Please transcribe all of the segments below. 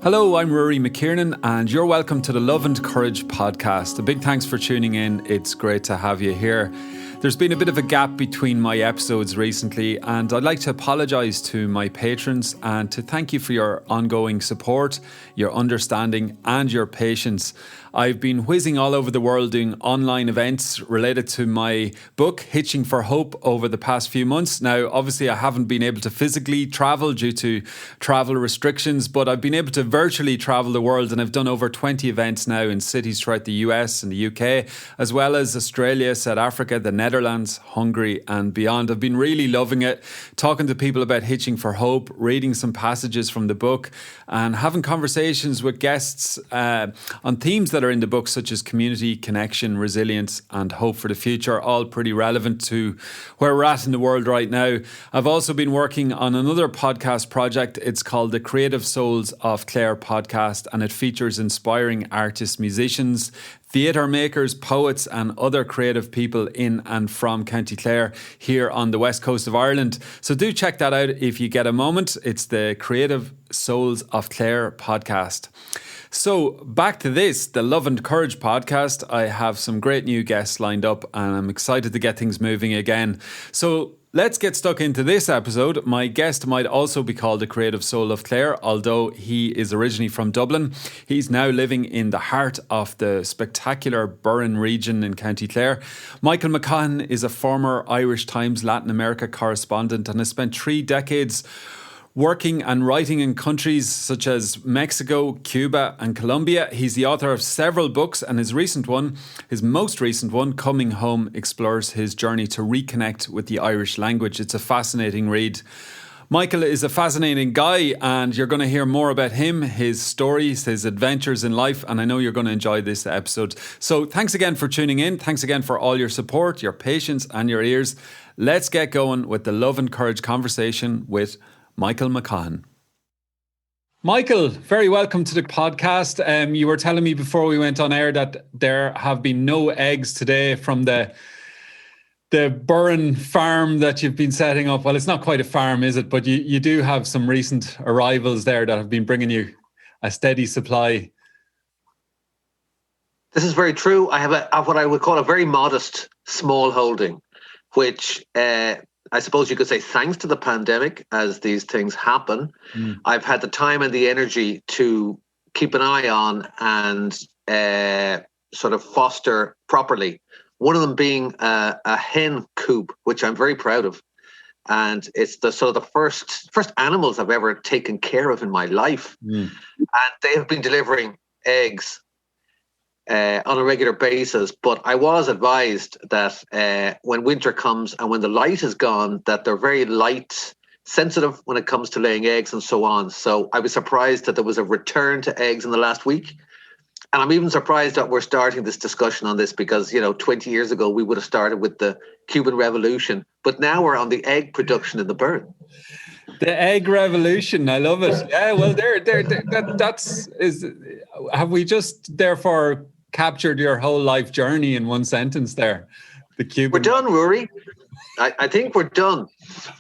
Hello, I'm Rory McKiernan, and you're welcome to the Love and Courage podcast. A big thanks for tuning in. It's great to have you here. There's been a bit of a gap between my episodes recently, and I'd like to apologise to my patrons and to thank you for your ongoing support, your understanding and your patience. I've been whizzing all over the world doing online events related to my book, Hitching for Hope, over the past few months. Now, obviously, I haven't been able to physically travel due to travel restrictions, but I've been able to virtually travel the world, and I've done over 20 events now in cities throughout the US and the UK, as well as Australia, South Africa, the Netherlands, Hungary and beyond. I've been really loving it, talking to people about Hitching for Hope, reading some passages from the book and having conversations with guests on themes that are in the book, such as community, connection, resilience and hope for the future, all pretty relevant to where we're at in the world right now. I've also been working on another podcast project. It's called the Creative Souls of Clare podcast, and it features inspiring artists, musicians, theatre makers, poets and other creative people in and from County Clare here on the west coast of Ireland. So do check that out if you get a moment. It's the Creative Souls of Clare podcast. So back to this, the Love and Courage podcast. I have some great new guests lined up and I'm excited to get things moving again. So let's get stuck into this episode. My guest might also be called the Creative Soul of Clare, although he is originally from Dublin. He's now living in the heart of the spectacular Burren region in County Clare. Michael McCaughan is a former Irish Times Latin America correspondent and has spent 3 decades working and writing in countries such as Mexico, Cuba and Colombia. He's the author of several books, and his most recent one, Coming Home, explores his journey to reconnect with the Irish language. It's a fascinating read. Michael is a fascinating guy, and you're going to hear more about him, his stories, his adventures in life, and I know you're going to enjoy this episode. So thanks again for tuning in. Thanks again for all your support, your patience and your ears. Let's get going with the Love and Courage conversation with Michael McCaughan. Michael, very welcome to the podcast. You were telling me before we went on air that there have been no eggs today from the Burren farm that you've been setting up. Well, it's not quite a farm, is it? But you do have some recent arrivals there that have been bringing you a steady supply. This is very true. I have what I would call a very modest small holding, which I suppose you could say thanks to the pandemic, as these things happen, I've had the time and the energy to keep an eye on and sort of foster properly. One of them being a hen coop, which I'm very proud of. And it's the sort of the first animals I've ever taken care of in my life. And they have been delivering eggs on a regular basis, but I was advised that when winter comes and when the light is gone, that they're very light sensitive when it comes to laying eggs and so on. So I was surprised that there was a return to eggs in the last week. And I'm even surprised that we're starting this discussion on this because, 20 years ago, we would have started with the Cuban Revolution, but now we're on the egg production in the Burren. The egg revolution, I love it. Yeah, well, have we just therefore captured your whole life journey in one sentence there? The Cuban. We're done, Rory. I think we're done.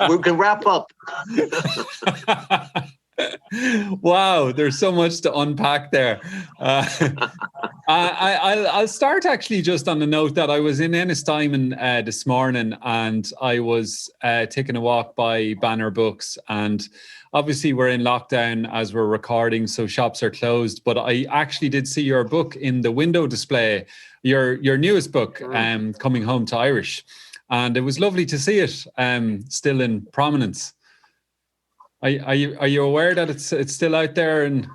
We can wrap up. Wow, there's so much to unpack there. I'll start actually just on the note that I was in Ennistimon this morning, and I was taking a walk by Banner Books, and obviously we're in lockdown as we're recording, so shops are closed, but I actually did see your book in the window display, your newest book, Coming Home to Irish, and it was lovely to see it still in prominence. Are you aware that it's still out there, and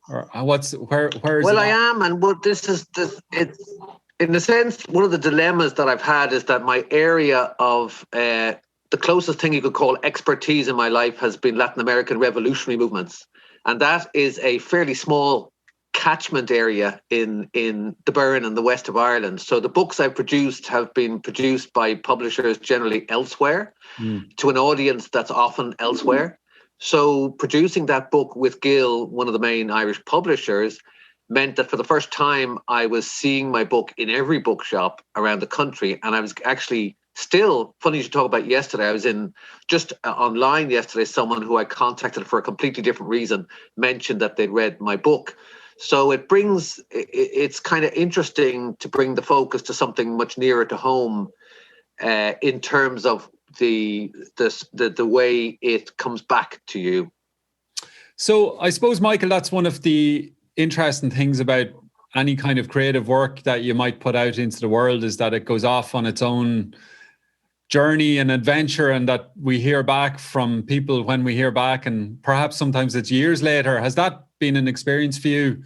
or where is well, it? I am, and what it's in a sense one of the dilemmas that I've had is that my area of the closest thing you could call expertise in my life has been Latin American revolutionary movements, and that is a fairly small catchment area in the Burren and the west of Ireland. So the books I've produced have been produced by publishers generally elsewhere to an audience that's often elsewhere. So producing that book with Gill, one of the main Irish publishers, meant that for the first time I was seeing my book in every bookshop around the country, and I was actually still, funny you should talk about yesterday. I was in just online yesterday. Someone who I contacted for a completely different reason mentioned that they'd read my book. So it's kind of interesting to bring the focus to something much nearer to home in terms of the way it comes back to you. So I suppose, Michael, that's one of the interesting things about any kind of creative work that you might put out into the world, is that it goes off on its own journey and adventure, and that we hear back from people when we hear back, and perhaps sometimes it's years later. Has that been an experience for you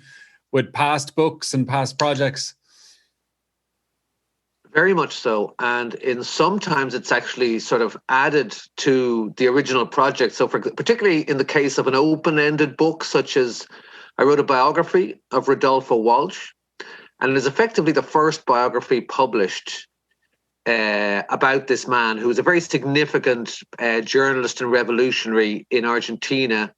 with past books and past projects? Very much so. And sometimes it's actually sort of added to the original project. So particularly in the case of an open-ended book, such as I wrote a biography of Rodolfo Walsh, and it is effectively the first biography published about this man, who was a very significant journalist and revolutionary in Argentina,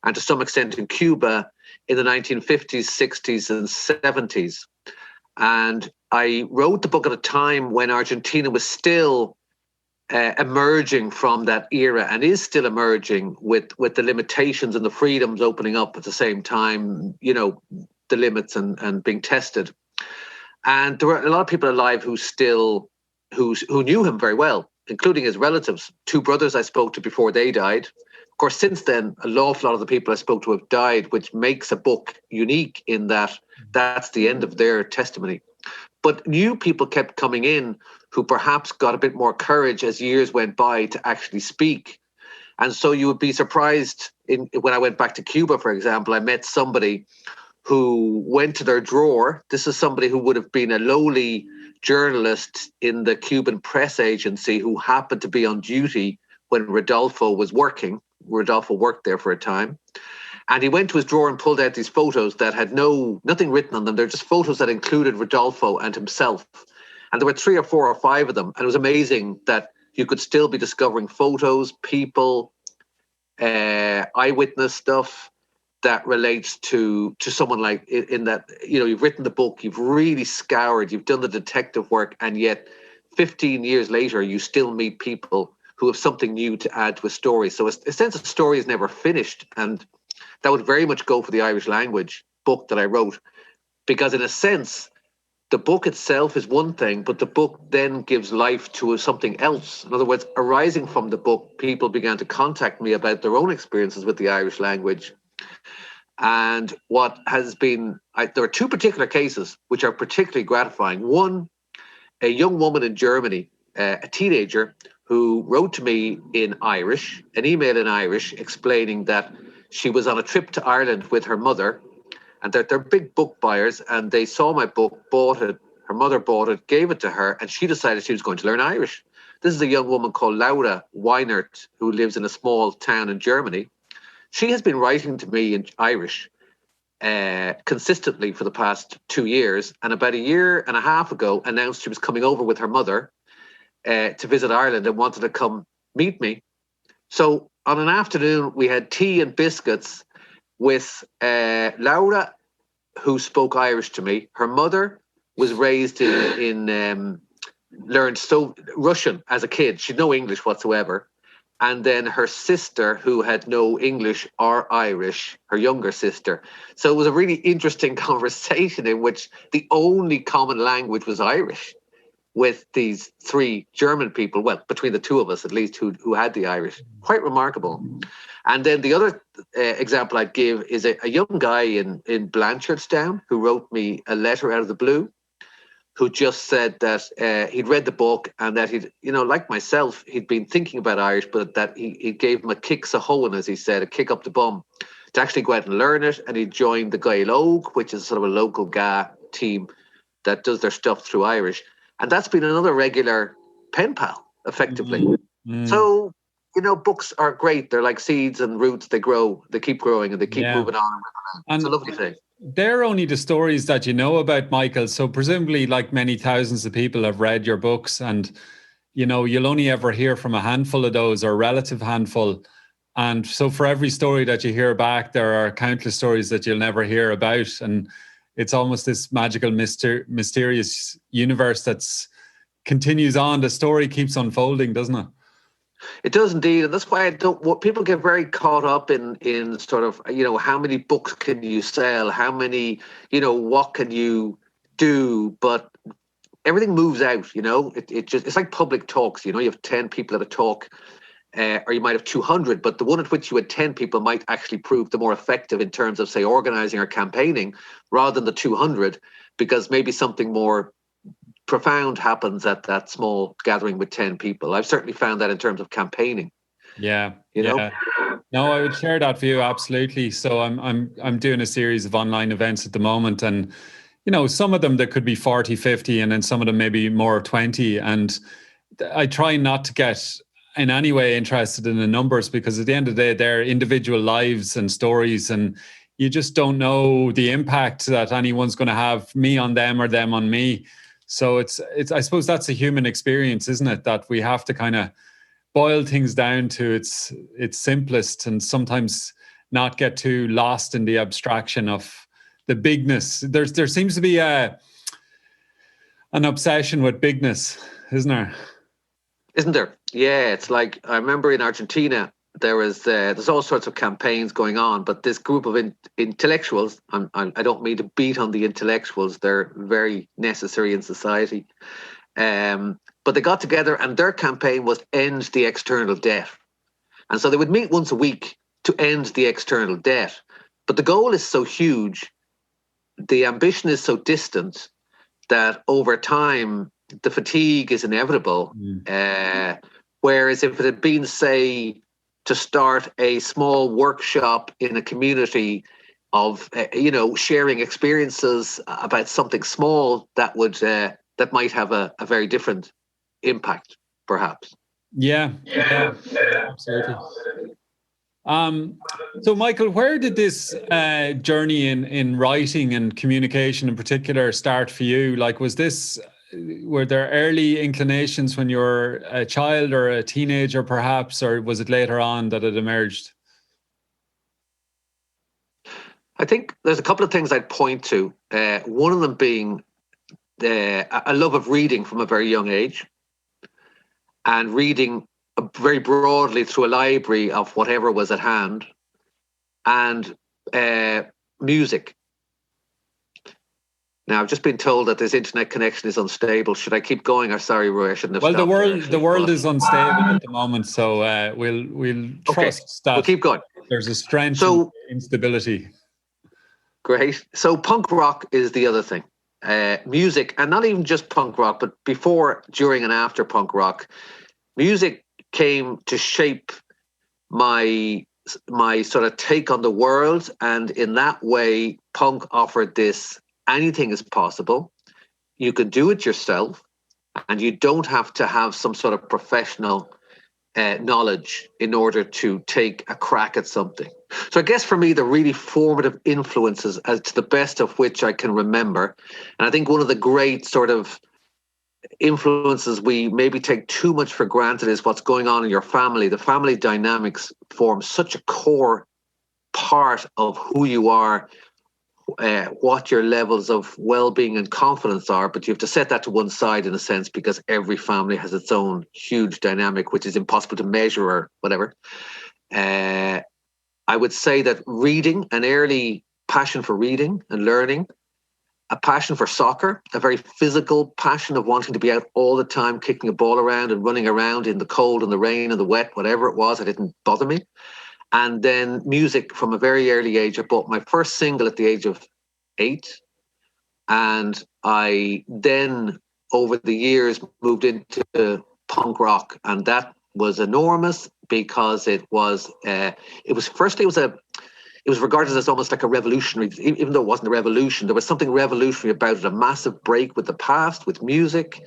and to some extent in Cuba in the 1950s, 60s and 70s. And I wrote the book at a time when Argentina was still emerging from that era, and is still emerging with the limitations and the freedoms opening up at the same time, the limits and being tested. And there were a lot of people alive who knew him very well, including his relatives. 2 brothers I spoke to before they died. Of course, since then, a lot of the people I spoke to have died, which makes a book unique in that that's the end of their testimony. But new people kept coming in who perhaps got a bit more courage as years went by to actually speak. And so you would be surprised when I went back to Cuba, for example, I met somebody who went to their drawer. This is somebody who would have been a lowly journalist in the Cuban press agency who happened to be on duty when Rodolfo was working. Rodolfo worked there for a time. And he went to his drawer and pulled out these photos that had nothing written on them. They're just photos that included Rodolfo and himself. And there were 3 or 4 or 5 of them. And it was amazing that you could still be discovering photos, people, eyewitness stuff that relates to someone like in that, you've written the book, you've really scoured, you've done the detective work, and yet 15 years later, you still meet people who have something new to add to a story. So a sense of story is never finished. And that would very much go for the Irish language book that I wrote, because in a sense, the book itself is one thing, but the book then gives life to something else. In other words, arising from the book, people began to contact me about their own experiences with the Irish language. And what has been, there are 2 particular cases which are particularly gratifying. One, a young woman in Germany, a teenager, who wrote to me in Irish, an email in Irish, explaining that she was on a trip to Ireland with her mother, and they're big book buyers, and they saw my book, bought it, her mother bought it, gave it to her, and she decided she was going to learn Irish. This is a young woman called Laura Weinert, who lives in a small town in Germany. She has been writing to me in Irish consistently for the past 2 years, and about a year and a half ago announced she was coming over with her mother to visit Ireland and wanted to come meet me. So on an afternoon, we had tea and biscuits with Laura, who spoke Irish to me. Her mother was raised learned Russian as a kid. She had no English whatsoever. And then her sister, who had no English or Irish, her younger sister. So it was a really interesting conversation in which the only common language was Irish, with these 3 German people, well, between the 2 of us at least, who had the Irish. Quite remarkable. And then the other example I'd give is a young guy in Blanchardstown who wrote me a letter out of the blue, who just said that he'd read the book and that he'd, like myself, he'd been thinking about Irish, but that he gave him a kick sa hoan, as he said, a kick up the bum, to actually go out and learn it. And he joined the Gael Og, which is sort of a local GA team that does their stuff through Irish. And that's been another regular pen pal, effectively. Mm. So, books are great. They're like seeds and roots. They grow, they keep growing, and they keep moving on. It's a lovely thing. They're only the stories that you know about, Michael. So presumably, like many thousands of people have read your books, and, you'll only ever hear from a handful of those, or a relative handful. And so for every story that you hear back, there are countless stories that you'll never hear about. And it's almost this magical, mysterious universe that's continues on. The story keeps unfolding, doesn't it? It does indeed, and that's why what people get very caught up in sort of, how many books can you sell, how many, what can you do, but everything moves out. It's like public talks. You have 10 people at a talk, or you might have 200, but the one at which you had 10 people might actually prove the more effective in terms of, say, organizing or campaigning, rather than the 200, because maybe something more profound happens at that small gathering with 10 people. I've certainly found that in terms of campaigning. Yeah. You know? No, I would share that view, absolutely. So I'm doing a series of online events at the moment, and some of them that could be 40, 50, and then some of them maybe more 20. And I try not to get in any way interested in the numbers, because at the end of the day, they're individual lives and stories, and you just don't know the impact that anyone's going to have, me on them or them on me. So it's I suppose that's a human experience, isn't it? That we have to kind of boil things down to its simplest, and sometimes not get too lost in the abstraction of the bigness. There seems to be an obsession with bigness, isn't there? Isn't there? Yeah, it's like, I remember in Argentina, there's all sorts of campaigns going on, but this group of intellectuals, I don't mean to beat on the intellectuals, they're very necessary in society, but they got together and their campaign was end the external debt. And so they would meet once a week to end the external debt. But the goal is so huge, the ambition is so distant, that over time, the fatigue is inevitable. Whereas if it had been, say, to start a small workshop in a community of, sharing experiences about something small, that might have a very different impact, perhaps. Yeah, absolutely. So, Michael, where did this journey in writing and communication in particular start for you? Like, were there early inclinations when you were a child or a teenager, perhaps, or was it later on that it emerged? I think there's a couple of things I'd point to. One of them being a love of reading from a very young age, and reading very broadly through a library of whatever was at hand, and music. Now, I've just been told that this internet connection is unstable. Should I keep going? Or sorry, Roy, I shouldn't have stopped. Well, the world is unstable at the moment, so we'll trust that. We'll keep going. There's a strength in instability. Great. So punk rock is the other thing. Music, and not even just punk rock, but before, during, and after punk rock, music came to shape my sort of take on the world, and in that way, punk offered this: anything is possible. You can do it yourself, and you don't have to have some sort of professional knowledge in order to take a crack at something. So I guess for me, the really formative influences, as to the best of which I can remember, and I think one of the great sort of influences we maybe take too much for granted, is what's going on in your family. The family dynamics form such a core part of who you are, what your levels of well-being and confidence are, but you have to set that to one side in a sense, because every family has its own huge dynamic, which is impossible to measure or whatever. I would say that reading, an early passion for reading and learning, a passion for soccer, a very physical passion of wanting to be out all the time, kicking a ball around and running around in the cold and the rain and the wet, whatever it was, it didn't bother me. And then music from a very early age. I bought my first single at the age of 8. And I then, over the years, moved into punk rock. And that was enormous, because it was regarded as almost like a revolutionary, even though it wasn't a revolution. There was something revolutionary about it, a massive break with the past, with music,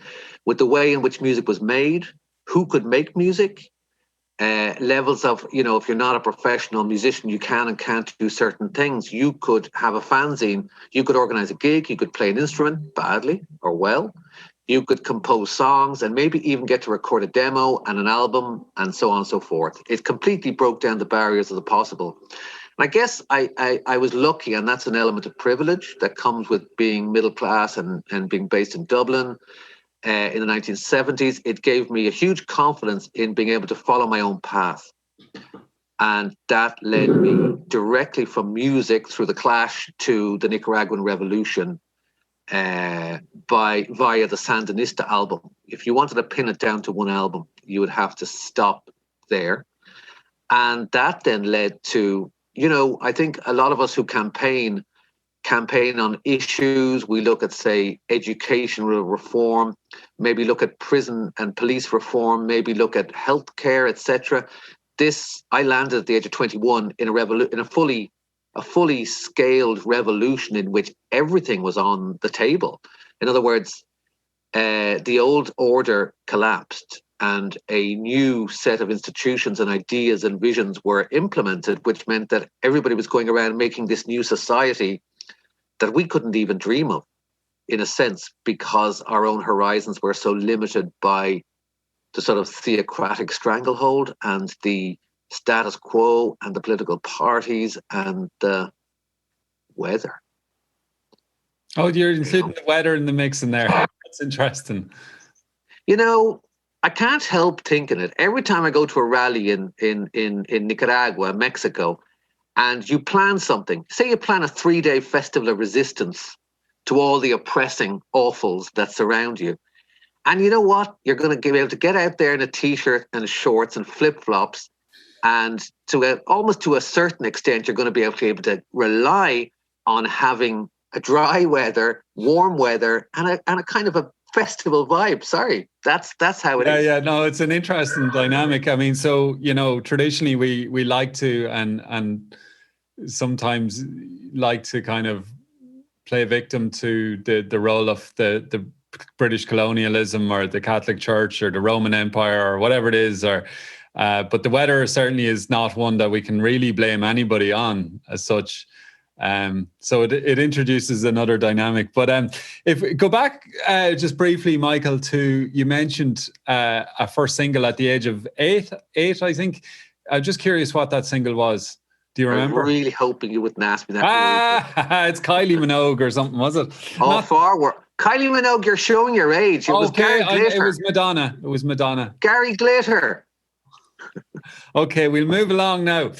with the way in which music was made, who could make music. Levels of, if you're not a professional musician, you can and can't do certain things. You could have a fanzine, you could organize a gig, you could play an instrument badly or well, you could compose songs, and maybe even get to record a demo and an album, and so on and so forth. It completely broke down the barriers of the possible. And I guess I was lucky, and that's an element of privilege that comes with being middle class and being based in Dublin. in the 1970s. It gave me a huge confidence in being able to follow my own path. And that led me directly from music through the Clash to the Nicaraguan Revolution via the Sandinista album. If you wanted to pin it down to one album, you would have to stop there. And that then led to, I think a lot of us who campaign on issues. We look at, say, educational reform, maybe look at prison and police reform, maybe look at healthcare, etc. I landed at the age of 21 in a fully scaled revolution in which everything was on the table. In other words, the old order collapsed and a new set of institutions and ideas and visions were implemented, which meant that everybody was going around making this new society that we couldn't even dream of, in a sense, because our own horizons were so limited by the sort of theocratic stranglehold and the status quo and the political parties and the weather. Oh, you're including the weather in the mix in there. That's interesting. I can't help thinking it. Every time I go to a rally in Nicaragua, Mexico, and you plan something, say you plan a 3-day festival of resistance to all the oppressing awfuls that surround you. And you know what? You're going to be able to get out there in a t-shirt and shorts and flip-flops. And almost to a certain extent, you're going to be able to rely on having a dry weather, warm weather, and a kind of a festival vibe. Sorry, that's how it is. Yeah, no, it's an interesting dynamic. I mean, so, traditionally we like to and sometimes like to kind of play victim to the role of the British colonialism or the Catholic Church or the Roman Empire or whatever it is, but the weather certainly is not one that we can really blame anybody on as such. So it introduces another dynamic. But if we go back just briefly, Michael, to you mentioned a first single at the age of eight, I think. I'm just curious what that single was. Do you remember? I'm really hoping you wouldn't ask me that. It's Kylie Minogue or something, was it? Forward. Kylie Minogue, you're showing your age. It was Gary Glitter. It was Madonna. Gary Glitter. Okay, we'll move along now.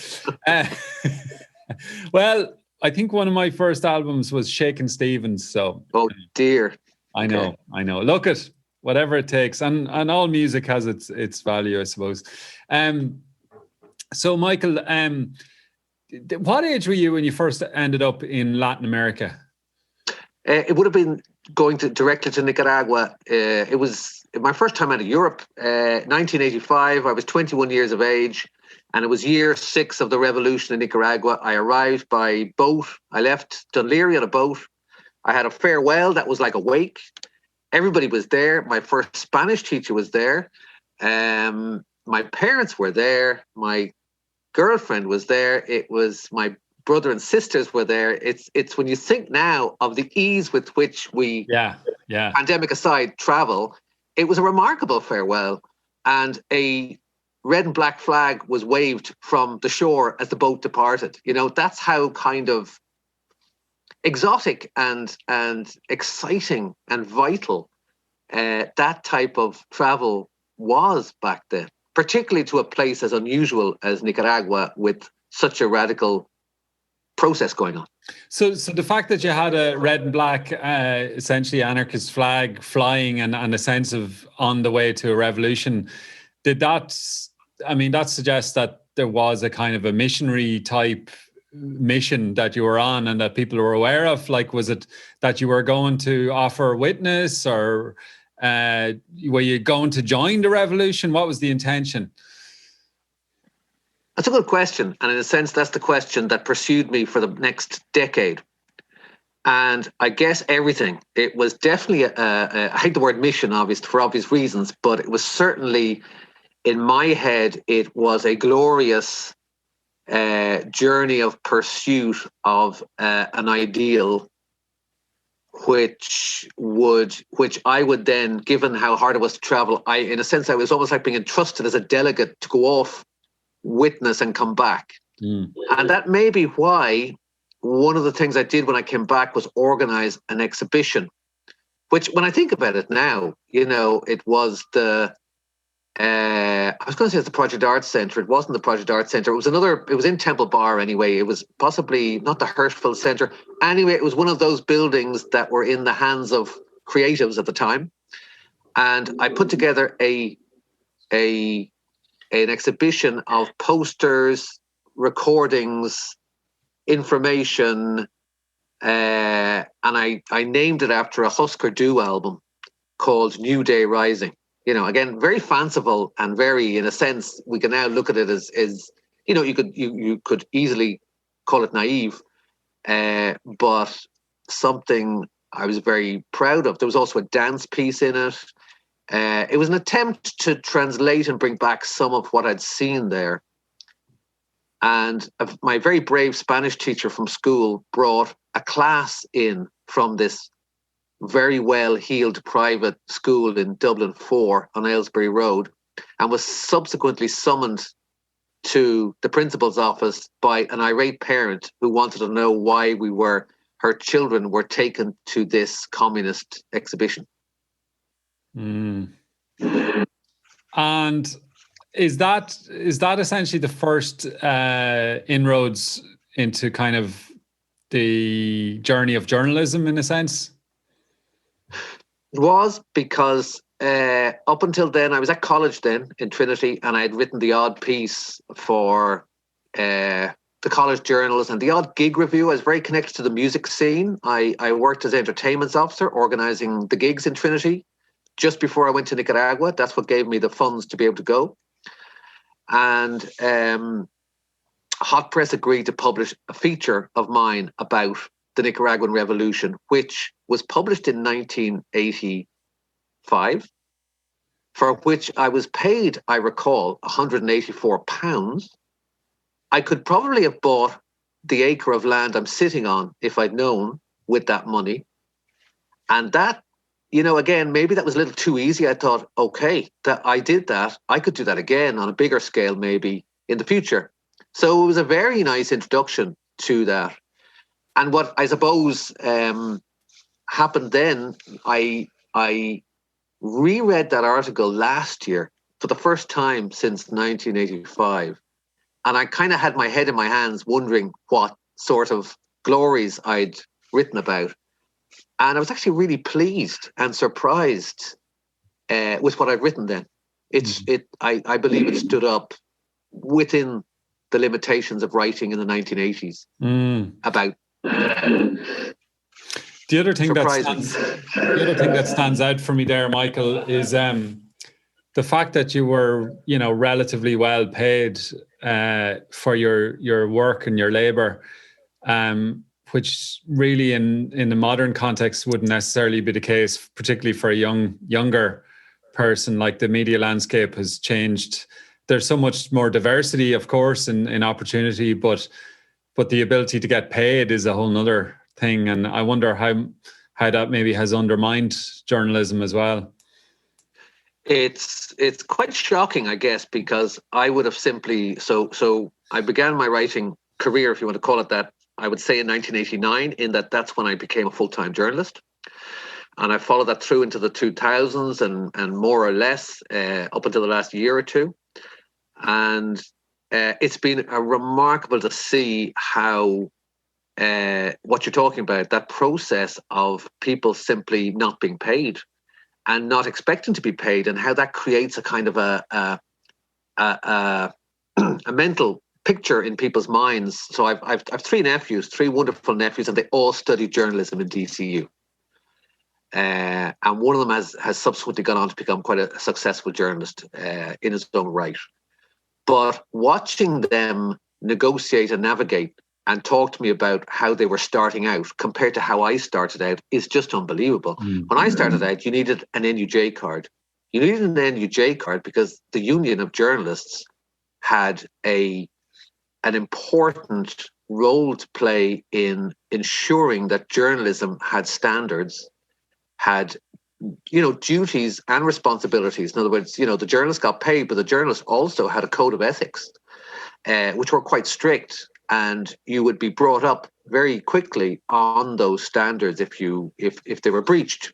Well, I think one of my first albums was Shakin' Stevens. So, oh dear, I know. Look at whatever it takes, and all music has its value, I suppose. So, Michael, what age were you when you first ended up in Latin America? It would have been going directly to Nicaragua. It was my first time out of Europe. 1985. I was 21 years of age. And it was year 6 of the revolution in Nicaragua. I arrived by boat. I left Dunleary on a boat. I had a farewell that was like a wake. Everybody was there. My first Spanish teacher was there. My parents were there. My girlfriend was there. It was my brother and sisters were there. It's when you think now of the ease with which we, pandemic aside, travel, it was a remarkable farewell. And a red and black flag was waved from the shore as the boat departed. That's how kind of exotic and exciting and vital that type of travel was back then, particularly to a place as unusual as Nicaragua with such a radical process going on. So the fact that you had a red and black, essentially anarchist flag flying and a sense of on the way to a revolution, that suggests that there was a kind of a missionary type mission that you were on and that people were aware of? Like, was it that you were going to offer witness, or were you going to join the revolution? What was the intention? That's a good question. And in a sense, that's the question that pursued me for the next decade. And I guess everything. It was definitely, I hate the word mission, for obvious reasons, but it was certainly, in my head, it was a glorious journey of pursuit of an ideal, which I would then, given how hard it was to travel, in a sense, I was almost like being entrusted as a delegate to go off, witness, and come back. And that may be why one of the things I did when I came back was organize an exhibition which when I think about it now, it was I was going to say it's the Project Arts Centre. It wasn't the Project Arts Centre. It was in Temple Bar anyway. It was possibly not the Hirschfeld Centre. Anyway, it was one of those buildings that were in the hands of creatives at the time. And I put together an exhibition of posters, recordings, information, and I named it after a Husker Du album called New Day Rising. Again, very fanciful and very, in a sense, we can now look at it as you could easily call it naive, but something I was very proud of. There was also a dance piece in it. It was an attempt to translate and bring back some of what I'd seen there. And my very brave Spanish teacher from school brought a class in from this very well-heeled private school in Dublin 4 on Aylesbury Road, and was subsequently summoned to the principal's office by an irate parent who wanted to know why her children were taken to this communist exhibition. Mm. And is that essentially the first inroads into kind of the journey of journalism in a sense? It was, because up until then, I was at college then in Trinity, and I had written the odd piece for the college journals and the odd gig review. I was very connected to the music scene. I worked as entertainment officer, organising the gigs in Trinity just before I went to Nicaragua. That's what gave me the funds to be able to go. And Hot Press agreed to publish a feature of mine about the Nicaraguan Revolution, which was published in 1985, for which I was paid, I recall, £184. I could probably have bought the acre of land I'm sitting on if I'd known with that money. And that, again, maybe that was a little too easy. I thought, okay, that I did that. I could do that again on a bigger scale, maybe in the future. So it was a very nice introduction to that. And what I suppose happened then, I reread that article last year for the first time since 1985. And I kind of had my head in my hands wondering what sort of glories I'd written about. And I was actually really pleased and surprised with what I'd written then. I believe it stood up within the limitations of writing in the 1980s about. The other thing that stands out for me there, Michael, is the fact that you were, relatively well paid for your work and your labor, which really in the modern context wouldn't necessarily be the case, particularly for a younger person. Like, the media landscape has changed. There's so much more diversity, of course, in opportunity, but the ability to get paid is a whole nother thing. And I wonder how that maybe has undermined journalism as well. It's quite shocking, I guess, because I would have simply, so I began my writing career, if you want to call it that, I would say in 1989, in that's when I became a full-time journalist. And I followed that through into the 2000s and more or less up until the last year or two. And it's been remarkable to see how what you're talking about, that process of people simply not being paid and not expecting to be paid, and how that creates a kind of a mental picture in people's minds. So I've three wonderful nephews, and they all studied journalism in DCU. And one of them has subsequently gone on to become quite a successful journalist in his own right. But watching them negotiate and navigate and talk to me about how they were starting out compared to how I started out is just unbelievable. Mm-hmm. When I started out, you needed an NUJ card. You needed an NUJ card because the Union of Journalists had an important role to play in ensuring that journalism had standards, had duties and responsibilities. In other words, the journalists got paid, but the journalists also had a code of ethics, which were quite strict, and you would be brought up very quickly on those standards if they were breached.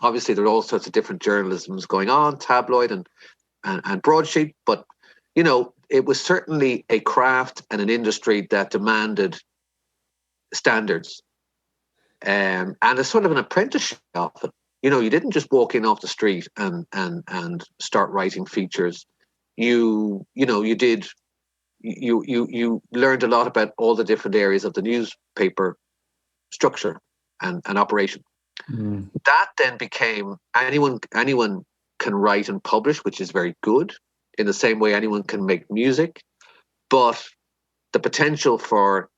Obviously, there are all sorts of different journalisms going on, tabloid and broadsheet, but it was certainly a craft and an industry that demanded standards, and a sort of an apprenticeship of it. You didn't just walk in off the street and start writing features. You learned a lot about all the different areas of the newspaper structure and operation. That then became anyone can write and publish, which is very good. In the same way, anyone can make music, but the potential for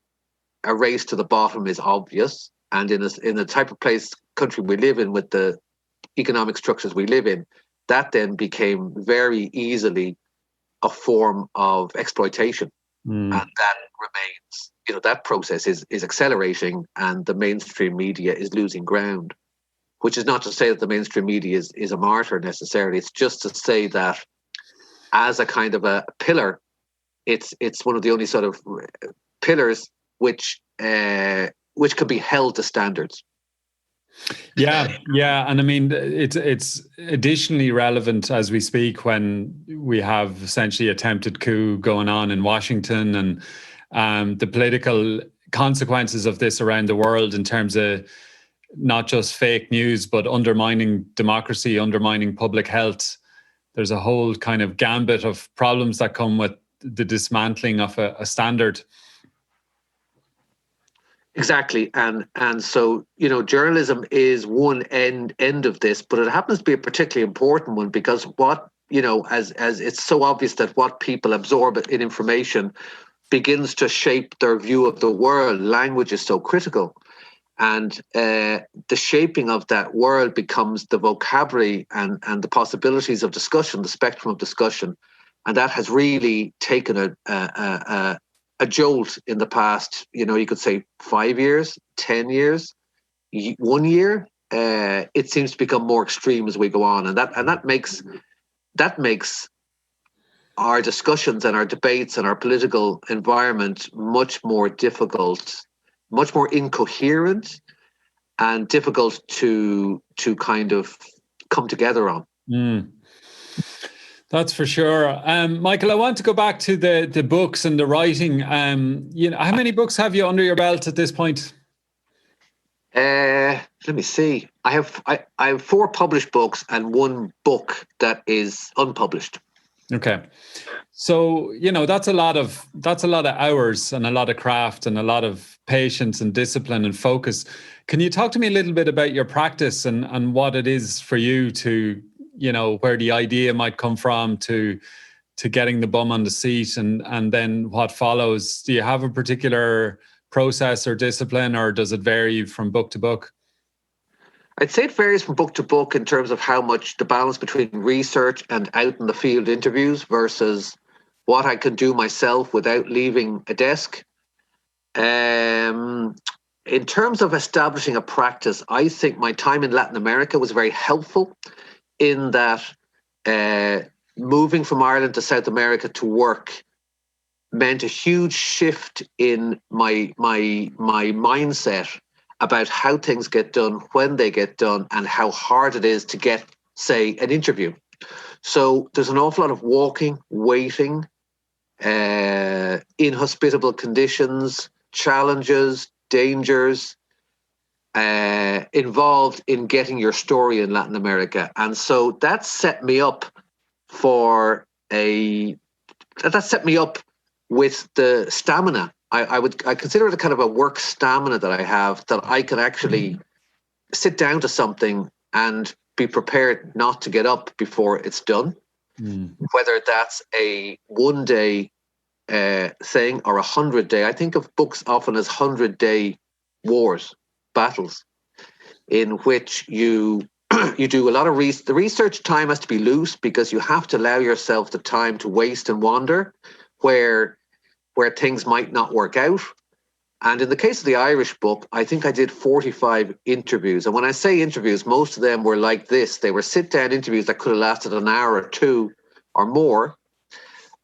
a race to the bottom is obvious. And in the type of country we live in, with the economic structures we live in, that then became very easily a form of exploitation. And that remains, that process is accelerating, and the mainstream media is losing ground, which is not to say that the mainstream media is a martyr necessarily. It's just to say that as a kind of a pillar, it's one of the only sort of pillars which could be held to standards. Yeah, and I mean, it's additionally relevant as we speak when we have essentially attempted coup going on in Washington, and the political consequences of this around the world in terms of not just fake news, but undermining democracy, undermining public health. There's a whole kind of gambit of problems that come with the dismantling of a standard. Exactly, and so journalism is one end of this, but it happens to be a particularly important one, because what as it's so obvious that what people absorb in information begins to shape their view of the world. Language is so critical, and the shaping of that world becomes the vocabulary and the possibilities of discussion, the spectrum of discussion, and that has really taken a jolt in the past, you could say 5 years, 10 years, 1 year. It seems to become more extreme as we go on, and that makes our discussions and our debates and our political environment much more difficult, much more incoherent, and difficult to kind of come together on. That's for sure. Michael, I want to go back to the books and the writing. How many books have you under your belt at this point? Let me see. I have 4 published books and 1 book that is unpublished. Okay. So, that's a lot of hours and a lot of craft and a lot of patience and discipline and focus. Can you talk to me a little bit about your practice and what it is for you to, where the idea might come from to getting the bum on the seat and then what follows? Do you have a particular process or discipline, or does it vary from book to book? I'd say it varies from book to book in terms of how much the balance between research and out in the field interviews versus what I can do myself without leaving a desk. In terms of establishing a practice, I think my time in Latin America was very helpful, in that moving from Ireland to South America to work meant a huge shift in my mindset about how things get done, when they get done, and how hard it is to get, say, an interview. So there's an awful lot of walking, waiting, inhospitable conditions, challenges, dangers, involved in getting your story in Latin America. And so that set me up with the stamina. I consider it a kind of a work stamina that I have, that I can actually sit down to something and be prepared not to get up before it's done. Whether that's a 1 day thing or 100 day. I think of books often as 100-day wars, battles, in which you do a lot of research. The research time has to be loose, because you have to allow yourself the time to waste and wander where things might not work out. And in the case of the Irish book, I think I did 45 interviews. And when I say interviews, most of them were like this. They were sit-down interviews that could have lasted an hour or 2 or more.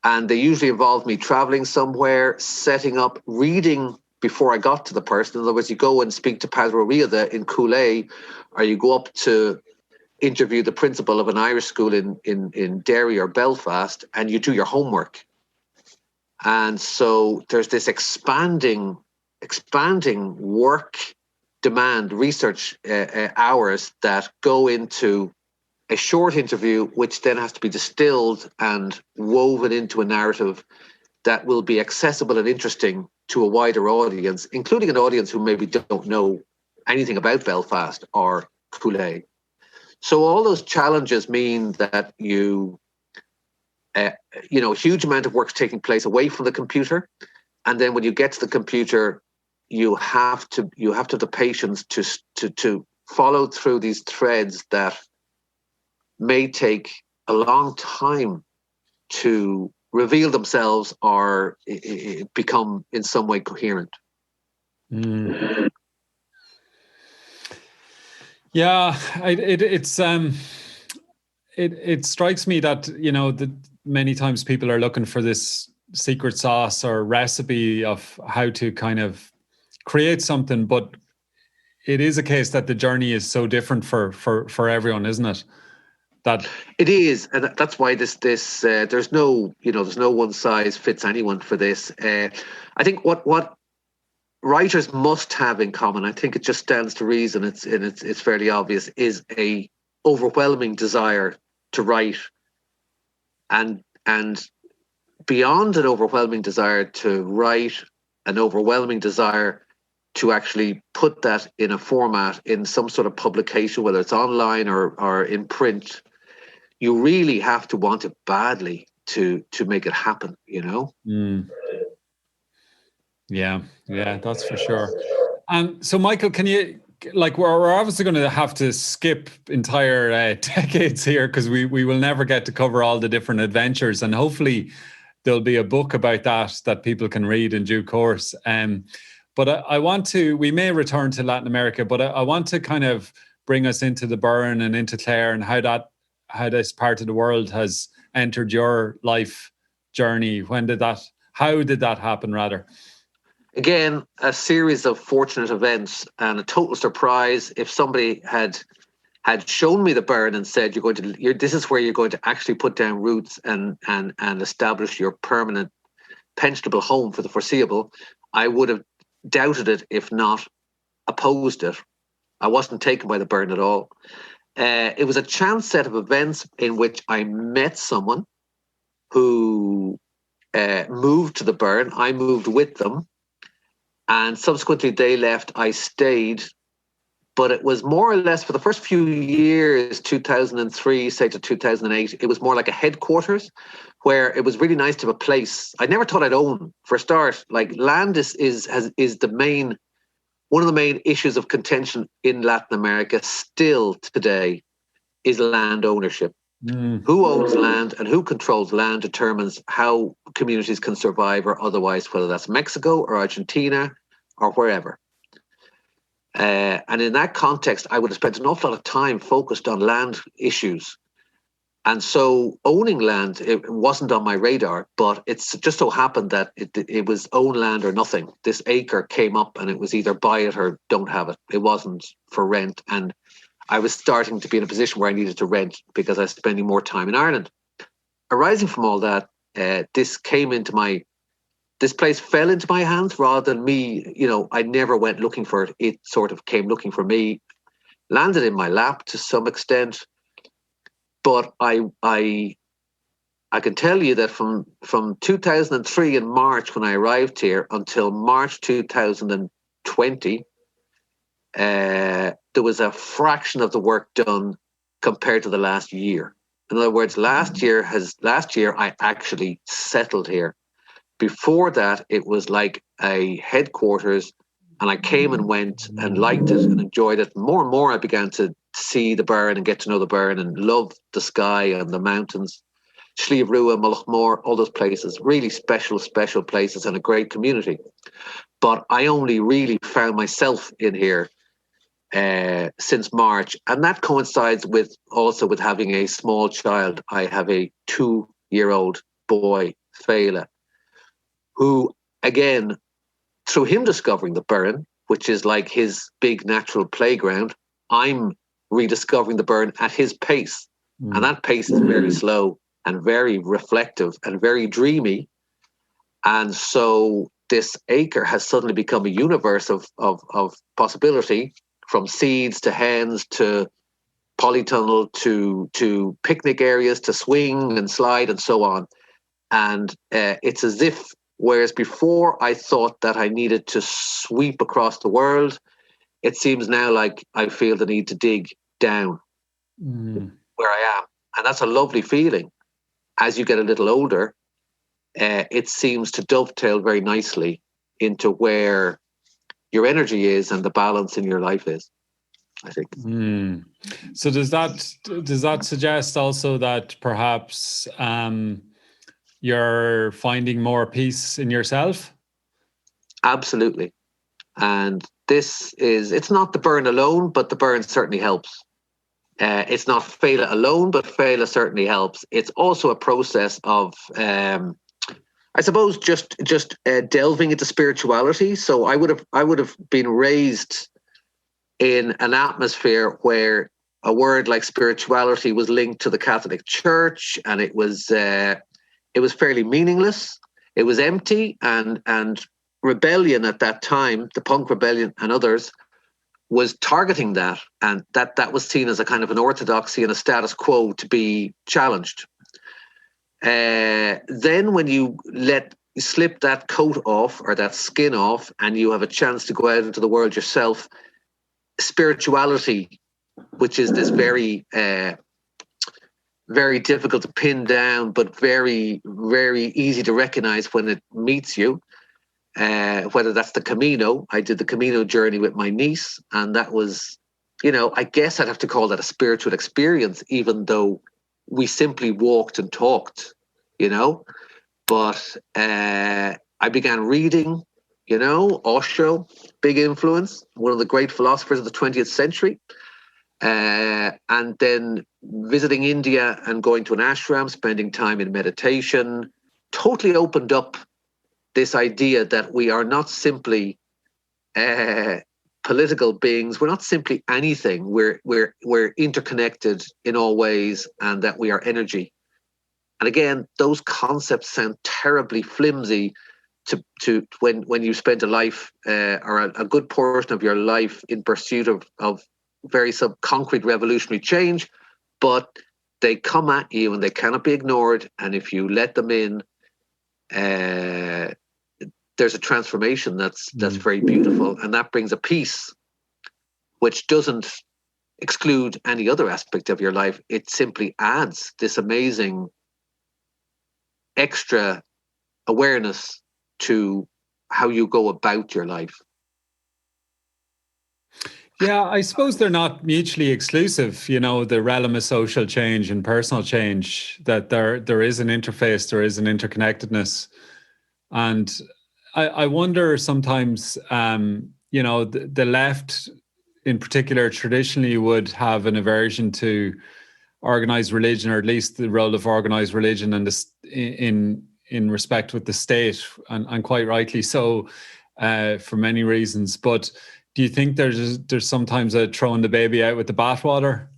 And they usually involved me traveling somewhere, setting up, reading before I got to the person. In other words, you go and speak to Padre Riada in Cooley, or you go up to interview the principal of an Irish school in Derry or Belfast, and you do your homework. And so there's this expanding work demand, research hours that go into a short interview, which then has to be distilled and woven into a narrative that will be accessible and interesting to a wider audience, including an audience who maybe don't know anything about Belfast or Cooley. So all those challenges mean that a huge amount of work's taking place away from the computer, and then when you get to the computer, you have to have the patience to follow through these threads that may take a long time to reveal themselves or become in some way coherent. Mm. Yeah, it strikes me that, that many times people are looking for this secret sauce or recipe of how to kind of create something, but it is a case that the journey is so different for everyone, isn't it? That it is, and that's why there's no one size fits anyone for this. I think what writers must have in common, I think it just stands to reason, it's fairly obvious, is a overwhelming desire to write, and beyond an overwhelming desire to write, an overwhelming desire to actually put that in a format, in some sort of publication, whether it's online or in print. You really have to want it badly to make it happen, Mm. Yeah, that's for sure. And so, Michael, can you, we're obviously going to have to skip entire decades here, because we will never get to cover all the different adventures, and hopefully there'll be a book about that people can read in due course. But I want to, we may return to Latin America, but I want to kind of bring us into the Burren and into Clare, and how this part of the world has entered your life journey. How did that happen, rather? Again, a series of fortunate events, and a total surprise. If somebody had shown me the Burren and said, this is where you're going to actually put down roots and establish your permanent pensionable home for the foreseeable, I would have doubted it, if not opposed it. I wasn't taken by the Burren at all. It was a chance set of events in which I met someone who moved to the Burren. I moved with them, and subsequently they left. I stayed, but it was more or less for the first few years, 2003, say to 2008, it was more like a headquarters, where it was really nice to have a place. I never thought I'd own, for a start. Like, land is the main, one of the main issues of contention in Latin America still today, is land ownership. Mm. Who owns land and who controls land determines how communities can survive or otherwise, whether that's Mexico or Argentina or wherever. And in that context, I would have spent an awful lot of time focused on land issues. And so owning land, it wasn't on my radar, but it's just so happened that it was own land or nothing. This acre came up and it was either buy it or don't have it. It wasn't for rent. And I was starting to be in a position where I needed to rent because I was spending more time in Ireland. Arising from all that, this place fell into my hands rather than me. I never went looking for it. It sort of came looking for me, landed in my lap to some extent. But I can tell you that from 2003 in March, when I arrived here, until March 2020, there was a fraction of the work done compared to the last year. In other words, last year I actually settled here. Before that, it was like a headquarters, and I came and went and liked it and enjoyed it. More and more, I began to see the Burren and get to know the Burren and love the sky and the mountains. Sliabh Rua, Mullaghmore, all those places, really special places and a great community. But I only really found myself in here since March, and that coincides with having a small child. I have a 2-year-old boy, Fela, who, again, through him discovering the Burren, which is like his big natural playground, I'm rediscovering the burn at his pace. And that pace is very slow and very reflective and very dreamy. And so this acre has suddenly become a universe of possibility, from seeds to hens to polytunnel to picnic areas to swing and slide and so on. And it's as if, whereas before I thought that I needed to sweep across the world, it seems now like I feel the need to dig down where I am. And that's a lovely feeling. As you get a little older, it seems to dovetail very nicely into where your energy is and the balance in your life is, I think. So does that suggest also that perhaps you're finding more peace in yourself? Absolutely. And it's not the burn alone, but the burn certainly helps. It's not Fela alone, but Fela certainly helps. It's also a process of, I suppose, just delving into spirituality. So I would have been raised in an atmosphere where a word like spirituality was linked to the Catholic Church, and it was fairly meaningless. It was empty, and rebellion at that time, the punk rebellion and others, was targeting that, and that was seen as a kind of an orthodoxy and a status quo to be challenged. Then when you slip that coat off or that skin off and you have a chance to go out into the world yourself, spirituality, which is this very, very difficult to pin down, but very, very easy to recognize when it meets you, whether that's the Camino. I did the Camino journey with my niece, and that was, I guess I'd have to call that a spiritual experience, even though we simply walked and talked, But I began reading, Osho, big influence, one of the great philosophers of the 20th century. And then visiting India and going to an ashram, spending time in meditation, totally opened up this idea that we are not simply political beings. We're not simply anything. We're interconnected in all ways, and that we are energy. And again, those concepts sound terribly flimsy to when you spend a life or a good portion of your life in pursuit of very concrete revolutionary change, but they come at you and they cannot be ignored. And if you let them in, there's a transformation that's very beautiful, and that brings a peace which doesn't exclude any other aspect of your life. It simply adds this amazing extra awareness to how you go about your life. Yeah, I suppose they're not mutually exclusive, the realm of social change and personal change, that there is an interface, there is an interconnectedness. And I wonder sometimes, the left in particular traditionally would have an aversion to organized religion, or at least the role of organized religion and in respect with the state, and quite rightly so, for many reasons. But do you think there's sometimes a throwing the baby out with the bathwater?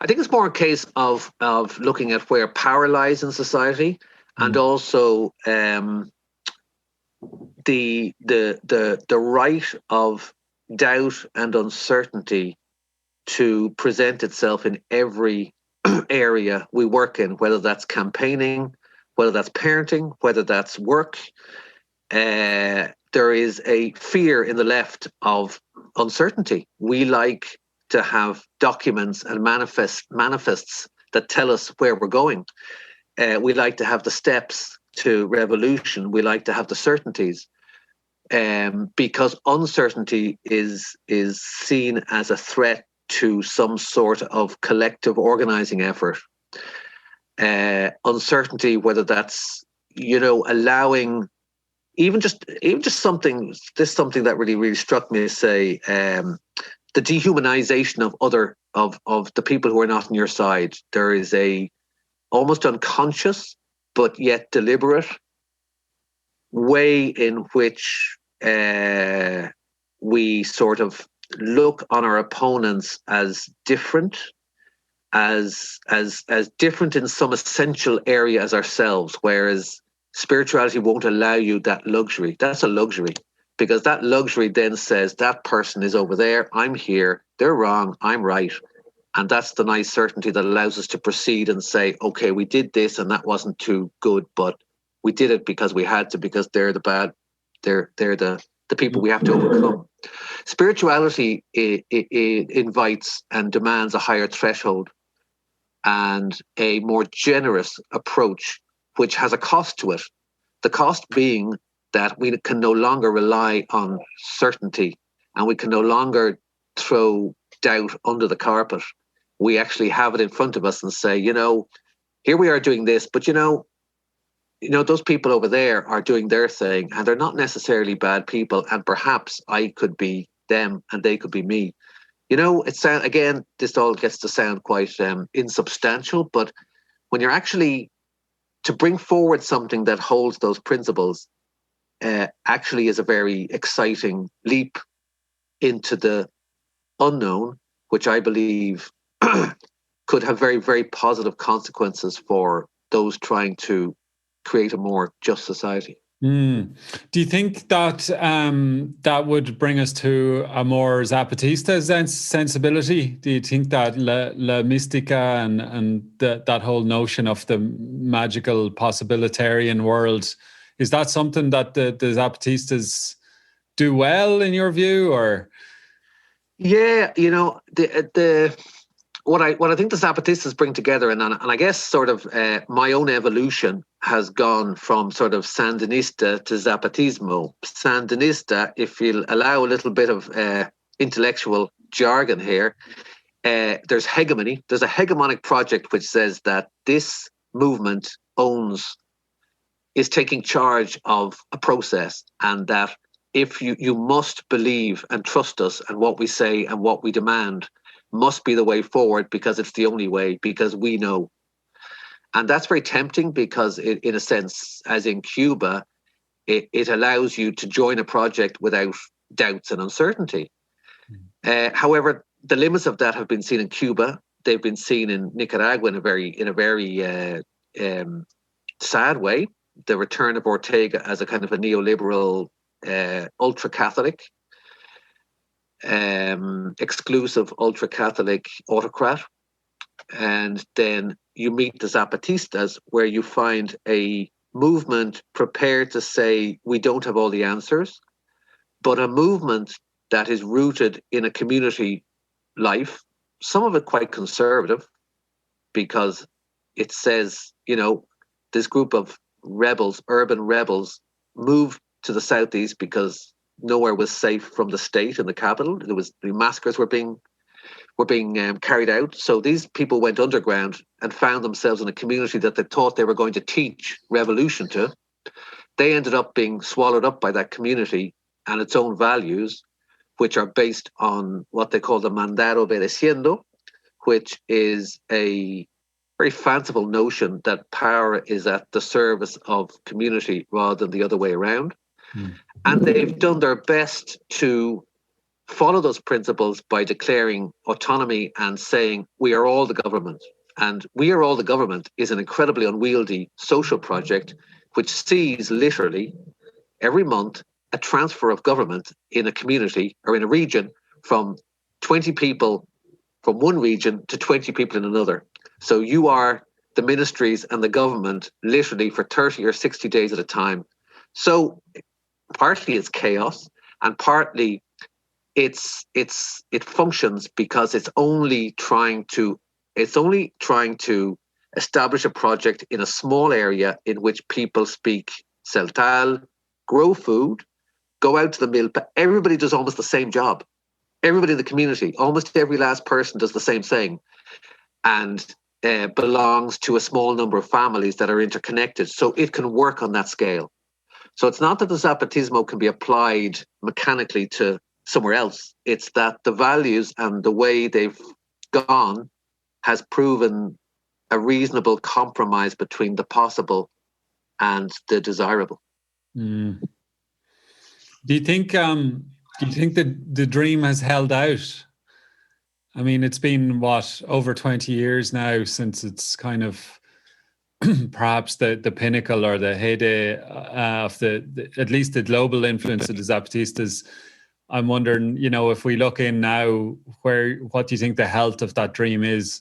I think it's more a case of looking at where power lies in society, and also the right of doubt and uncertainty to present itself in every area we work in, whether that's campaigning, whether that's parenting, whether that's work. There is a fear in the left of uncertainty. We like to have documents and manifests that tell us where we're going. We like to have the steps to revolution. We like to have the certainties, because uncertainty is seen as a threat to some sort of collective organizing effort. Uncertainty, whether that's allowing even just something that really struck me, is say the dehumanization of the people who are not on your side. There is a almost unconscious but yet deliberate way in which we sort of look on our opponents as different, as different in some essential area as ourselves, whereas spirituality won't allow you that luxury. That's a luxury, because that luxury then says that person is over there, I'm here, they're wrong, I'm right. And that's the nice certainty that allows us to proceed and say, okay, we did this and that wasn't too good, but we did it because we had to, because they're the bad, they're the people we have to overcome. Spirituality it invites and demands a higher threshold and a more generous approach, which has a cost to it. The cost being that we can no longer rely on certainty, and we can no longer throw doubt under the carpet. We actually have it in front of us and say, here we are doing this, but those people over there are doing their thing, and they're not necessarily bad people, and perhaps I could be them and they could be me. Again, this all gets to sound quite insubstantial, but when you're actually to bring forward something that holds those principles, actually is a very exciting leap into the unknown, which I believe could have very, very positive consequences for those trying to create a more just society. Do you think that that would bring us to a more Zapatista sensibility? Do you think that La Mystica and that whole notion of the magical possibilitarian world, is that something that the Zapatistas do well in your view, or? Yeah, what I think the Zapatistas bring together, and I guess sort of my own evolution has gone from sort of Sandinista to Zapatismo. Sandinista, if you'll allow a little bit of intellectual jargon here, there's hegemony. There's a hegemonic project which says that this movement is taking charge of a process, and that if you must believe and trust us, and what we say and what we demand must be the way forward, because it's the only way, because we know. And that's very tempting, because in a sense, as in Cuba, it allows you to join a project without doubts and uncertainty. However, the limits of that have been seen in Cuba. They've been seen in Nicaragua in a very sad way. The return of Ortega as a kind of a neoliberal ultra-Catholic, exclusive ultra-Catholic autocrat. And then you meet the Zapatistas, where you find a movement prepared to say, we don't have all the answers, but a movement that is rooted in a community life, some of it quite conservative, because it says, this group of rebels, urban rebels, moved to the southeast because nowhere was safe from the state and the capital. The massacres were being carried out. So these people went underground and found themselves in a community that they thought they were going to teach revolution to. They ended up being swallowed up by that community and its own values, which are based on what they call the mandar obedeciendo, which is a very fanciful notion that power is at the service of community rather than the other way around. And they've done their best to follow those principles by declaring autonomy and saying, we are all the government. And we are all the government is an incredibly unwieldy social project, which sees literally every month a transfer of government in a community or in a region from 20 people from one region to 20 people in another. So you are the ministries and the government literally for 30 or 60 days at a time. So partly it's chaos, and partly it functions because it's only trying to establish a project in a small area in which people speak Celtal, grow food, go out to the milpa. Everybody does almost the same job. Everybody in the community, almost every last person does the same thing, and belongs to a small number of families that are interconnected. So it can work on that scale. So it's not that the Zapatismo can be applied mechanically to somewhere else. It's that the values and the way they've gone has proven a reasonable compromise between the possible and the desirable. Do you think Do you think that the dream has held out? I mean, it's been what, over 20 years now since it's kind of perhaps the pinnacle or the heyday of the at least the global influence of the Zapatistas. I'm wondering, if we look in now, what do you think the health of that dream is?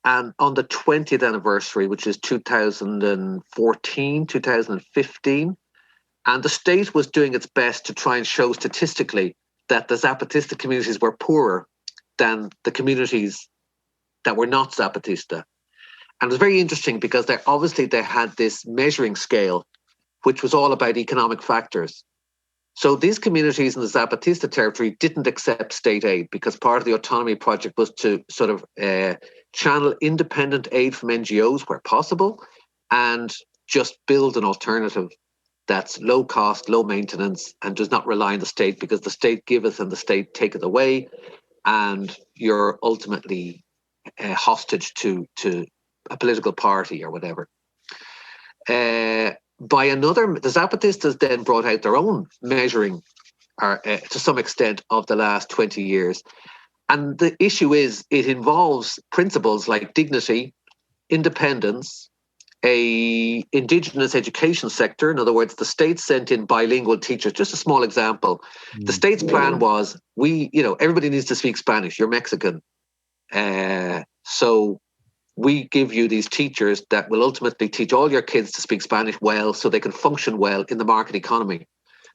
And on the 20th anniversary, which is 2014, 2015, and the state was doing its best to try and show statistically that the Zapatista communities were poorer than the communities that were not Zapatista. And it was very interesting because they had this measuring scale, which was all about economic factors. So these communities in the Zapatista territory didn't accept state aid because part of the autonomy project was to sort of channel independent aid from NGOs where possible and just build an alternative that's low cost, low maintenance, and does not rely on the state because the state giveth and the state taketh away, and you're ultimately hostage to a political party or whatever. The Zapatistas then brought out their own measuring, to some extent, of the last 20 years. And the issue is it involves principles like dignity, independence, a indigenous education sector. In other words, the state sent in bilingual teachers. Just a small example. The state's plan was, everybody needs to speak Spanish. You're Mexican. So we give you these teachers that will ultimately teach all your kids to speak Spanish well so they can function well in the market economy.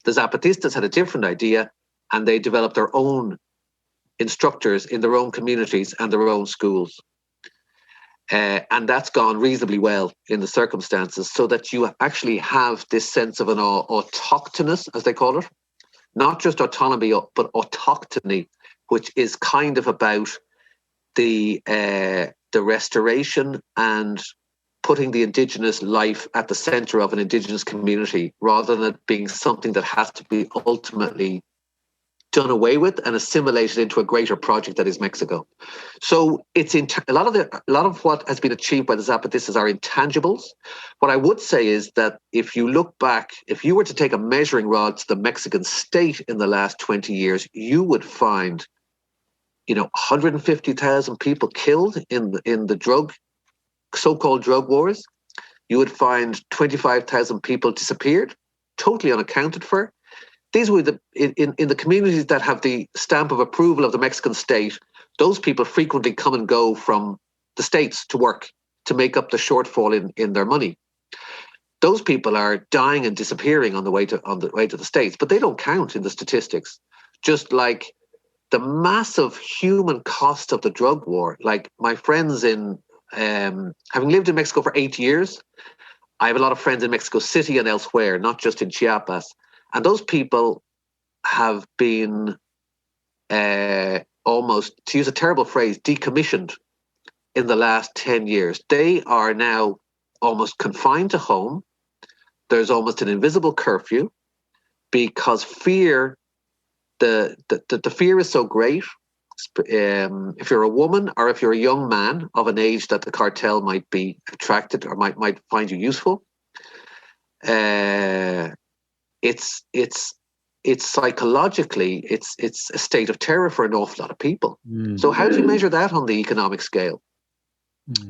The Zapatistas had a different idea, and they developed their own instructors in their own communities and their own schools. And that's gone reasonably well in the circumstances, so that you actually have this sense of an autochthonous, as they call it, not just autonomy, but autochthony, which is kind of about the restoration and putting the indigenous life at the center of an indigenous community, rather than it being something that has to be ultimately done away with and assimilated into a greater project that is Mexico. So it's a lot of what has been achieved by the Zapatistas are intangibles. What I would say is that if you look back, if you were to take a measuring rod to the Mexican state in the last 20 years, you would find 150,000 people killed in the so-called drug wars. You would find 25,000 people disappeared, totally unaccounted for. These were in the communities that have the stamp of approval of the Mexican state. Those people frequently come and go from the states to work to make up the shortfall in their money. Those people are dying and disappearing on the way to the states, but they don't count in the statistics. Just like the massive human cost of the drug war. Like my friends having lived in Mexico for 8 years, I have a lot of friends in Mexico City and elsewhere, not just in Chiapas. And those people have been almost, to use a terrible phrase, decommissioned in the last 10 years. They are now almost confined to home. There's almost an invisible curfew because fear, the fear is so great. If you're a woman or if you're a young man of an age that the cartel might be attracted or might find you useful, it's psychologically it's a state of terror for an awful lot of people. So how do you measure that on the economic scale?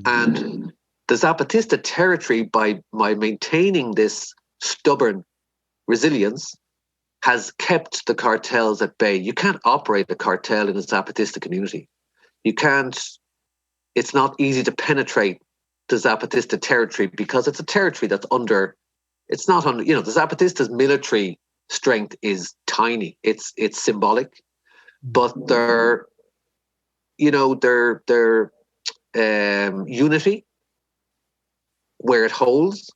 And the Zapatista territory, by maintaining this stubborn resilience, has kept the cartels at bay. You can't operate a cartel in a Zapatista community. You can't. It's not easy to penetrate the Zapatista territory because it's a territory that's under. It's not on. The Zapatistas' military strength is tiny. It's symbolic, but their unity, where it holds,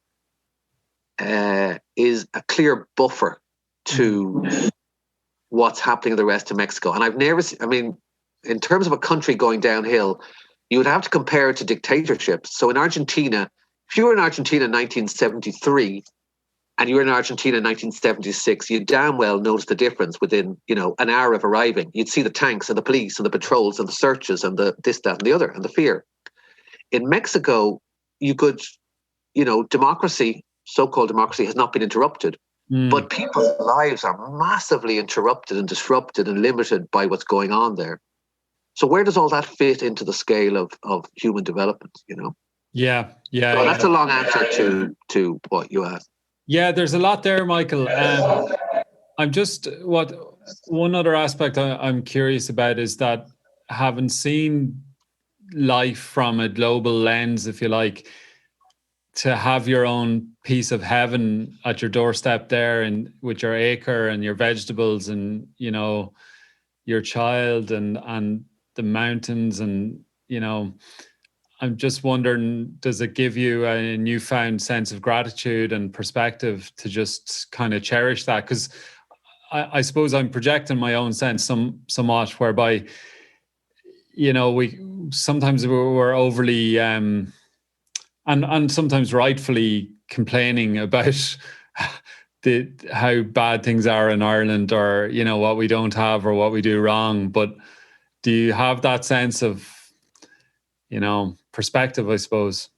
is a clear buffer to what's happening in the rest of Mexico. And I've never seen, in terms of a country going downhill, you would have to compare it to dictatorships. So in Argentina, if you were in Argentina in 1973 and you were in Argentina in 1976, you damn well notice the difference within, an hour of arriving. You'd see the tanks and the police and the patrols and the searches and the this, that, and the other, and the fear. In Mexico, you could, democracy, so-called democracy, has not been interrupted. But people's lives are massively interrupted and disrupted and limited by what's going on there. So where does all that fit into the scale of human development, Yeah. So that's a long answer to what you asked. Yeah, there's a lot there, Michael. One other aspect I'm curious about is that, having seen life from a global lens, if you like, to have your own piece of heaven at your doorstep there, and with your acre and your vegetables and, your child and the mountains, and, I'm just wondering, does it give you a newfound sense of gratitude and perspective to just kind of cherish that? Because I suppose I'm projecting my own sense somewhat, whereby, we're overly and sometimes rightfully complaining about how bad things are in Ireland, or what we don't have or what we do wrong. But do you have that sense of perspective, I suppose?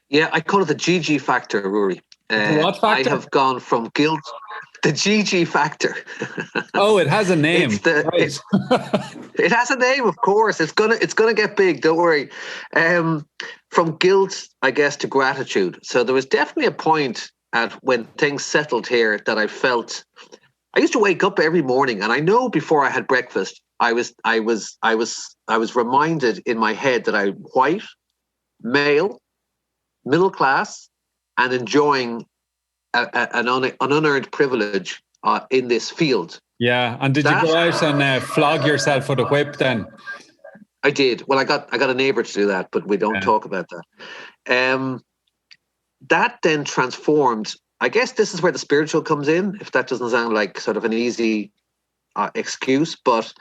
Yeah, I call it the GG factor, Rory. What factor? I have gone from guilt. The GG factor. Oh, it has a name. It has a name, of course. It's gonna get big. Don't worry. From guilt, I guess, to gratitude. So there was definitely a point when things settled here that I felt. I used to wake up every morning, and I know before I had breakfast, I was reminded in my head that I'm white, male, middle class, and enjoying an unearned privilege in this field. Yeah, and did you go out and flog yourself with a whip then? I did. Well, I got a neighbour to do that, but we don't talk about that. That then transformed. I guess this is where the spiritual comes in, if that doesn't sound like sort of an easy excuse. But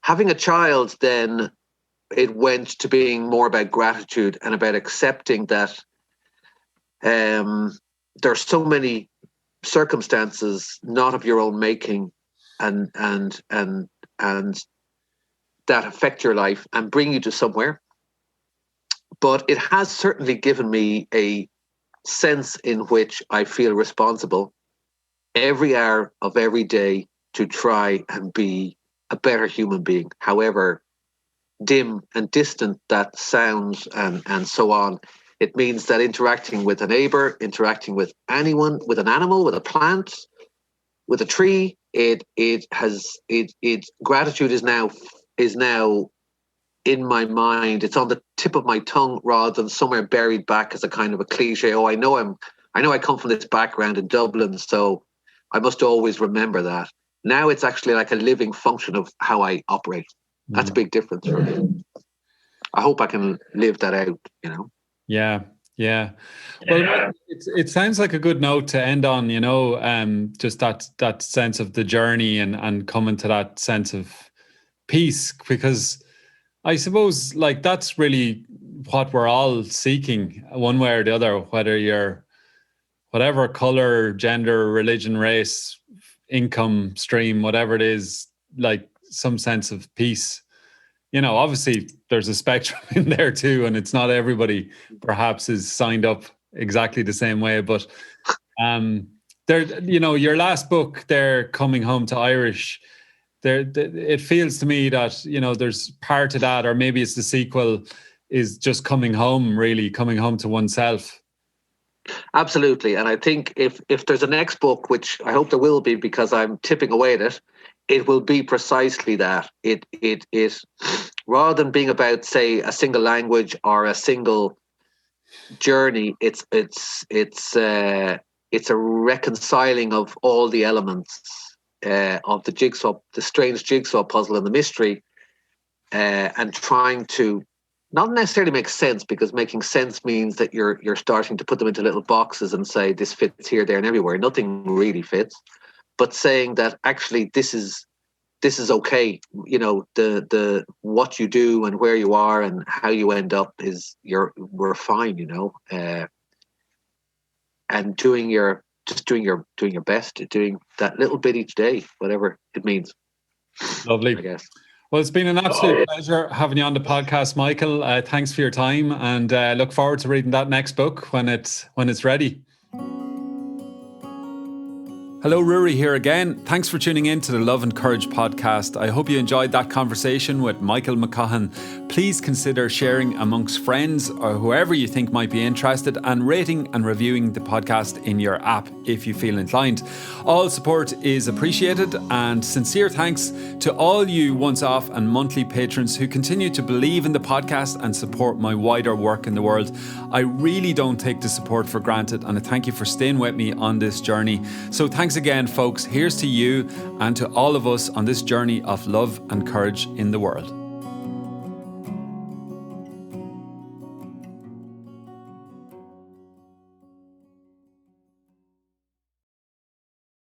having a child, then it went to being more about gratitude and about accepting that there are so many circumstances not of your own making and that affect your life and bring you to somewhere. But it has certainly given me a sense in which I feel responsible every hour of every day to try and be a better human being, however dim and distant that sounds, and so on. It means that interacting with a neighbor, interacting with anyone, with an animal, with a plant, with a tree, gratitude is now in my mind. It's on the tip of my tongue rather than somewhere buried back as a kind of a cliche. Oh, I know I come from this background in Dublin, so I must always remember that. Now it's actually like a living function of how I operate. That's a big difference for me. I hope I can live that out, Yeah. Well, it sounds like a good note to end on, just that sense of the journey and coming to that sense of peace, because I suppose like that's really what we're all seeking, one way or the other, whether you're whatever color, gender, religion, race, income stream, whatever it is, like some sense of peace. Obviously there's a spectrum in there too, and it's not everybody perhaps is signed up exactly the same way. But your last book there, Coming Home to Irish, it feels to me that there's part of that, or maybe it's the sequel, is just coming home to oneself. Absolutely. And I think if there's a next book, which I hope there will be because I'm tipping away at it will be precisely that. It rather than being about, say, a single language or a single journey, it's a reconciling of all the elements of the strange jigsaw puzzle and the mystery, and trying to not necessarily make sense, because making sense means that you're starting to put them into little boxes and say this fits here, there, and everywhere. Nothing really fits, but saying that actually this is okay. The what you do and where you are and how you end up we're fine. And doing your best, doing that little bit each day, whatever it means. Lovely. I guess. Well, it's been an absolute pleasure having you on the podcast, Michael. Thanks for your time, and look forward to reading that next book when it's ready. Hello, Rory here again. Thanks for tuning in to the Love and Courage podcast. I hope you enjoyed that conversation with Michael McCaughan. Please consider sharing amongst friends or whoever you think might be interested, and rating and reviewing the podcast in your app if you feel inclined. All support is appreciated, and sincere thanks to all you once-off and monthly patrons who continue to believe in the podcast and support my wider work in the world. I really don't take the support for granted, and I thank you for staying with me on this journey. So thanks again, folks. Here's to you and to all of us on this journey of love and courage in the world.